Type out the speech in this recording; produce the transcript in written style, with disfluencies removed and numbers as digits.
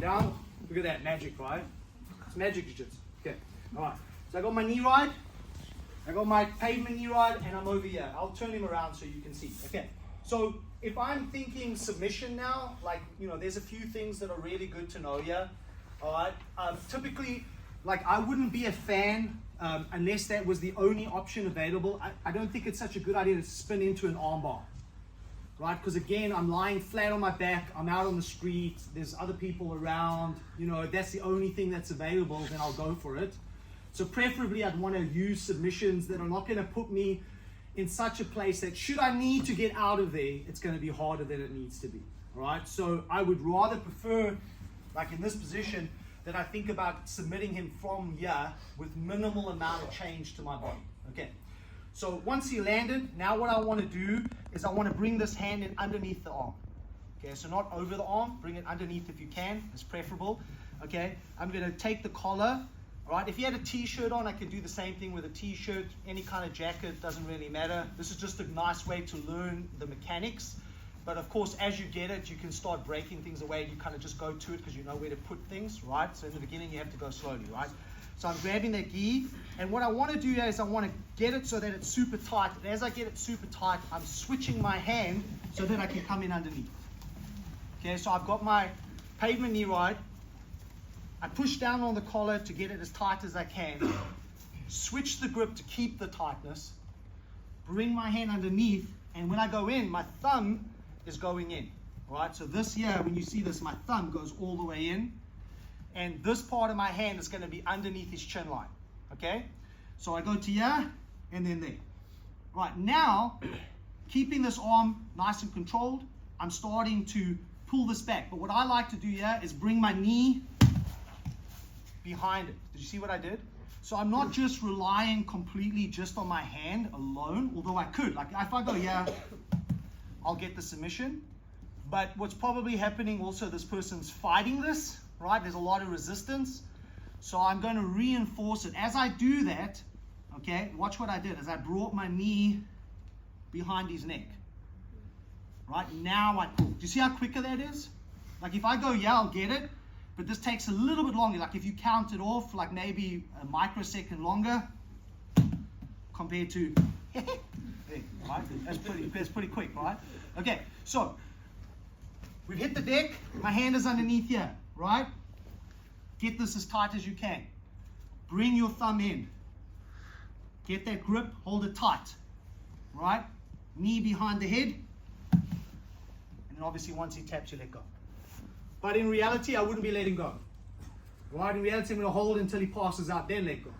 down. Look at that, magic, right? It's magic jiu-jitsu. Okay, all right. So I got my knee right, I got my pavement knee right, and I'm over here. I'll turn him around so you can see. Okay, so if I'm thinking submission now, like, you know, there's a few things that are really good to know here. All right, typically, like, I wouldn't be a fan unless that was the only option available. I don't think it's such a good idea to spin into an armbar, right? Because again, I'm lying flat on my back, I'm out on the street, there's other people around, you know, if that's the only thing that's available, then I'll go for it. So preferably I'd want to use submissions that are not going to put me in such a place that should I need to get out of there, it's going to be harder than it needs to be. All right, so I would rather prefer, like in this position, that I think about submitting him from here with minimal amount of change to my body. Okay, so once he landed, now what I want to do is I want to bring this hand in underneath the arm. Okay, so not over the arm, bring it underneath if you can, it's preferable. Okay, I'm going to take the collar. All right, if you had a t-shirt on, I could do the same thing with a t-shirt, any kind of jacket, doesn't really matter. This is just a nice way to learn the mechanics. But of course, as you get it, you can start breaking things away. You kind of just go to it because you know where to put things, right? So in the beginning, you have to go slowly, right? So I'm grabbing that gi, and what I want to do here is I want to get it so that it's super tight. And as I get it super tight, I'm switching my hand so that I can come in underneath. Okay, so I've got my pavement knee right. I push down on the collar to get it as tight as I can. Switch the grip to keep the tightness. Bring my hand underneath, and when I go in, my thumb is going in. All right, so this here, when you see this, my thumb goes all the way in, and this part of my hand is going to be underneath his chin line. Okay, so I go to here and then there. Right, now, keeping this arm nice and controlled, I'm starting to pull this back. But what I like to do here is bring my knee behind it. Did you see what I did? So I'm not just relying completely just on my hand alone, although I could. Like if I go here, I'll get the submission. But what's probably happening also, this person's fighting this, right? There's a lot of resistance. So I'm going to reinforce it. As I do that, okay, watch what I did, is I brought my knee behind his neck. Right, now I pull. Do you see how quicker that is? Like if I go, yeah, I'll get it. But this takes a little bit longer. Like if you count it off, like maybe a microsecond longer compared to, right? That's pretty quick, right? Okay, so we've hit the deck. My hand is underneath here, right? Get this as tight as you can. Bring your thumb in. Get that grip, hold it tight, right? Knee behind the head. And then obviously once he taps, you let go. But in reality, I wouldn't be letting go. Right? In reality, I'm going to hold until he passes out, then let go.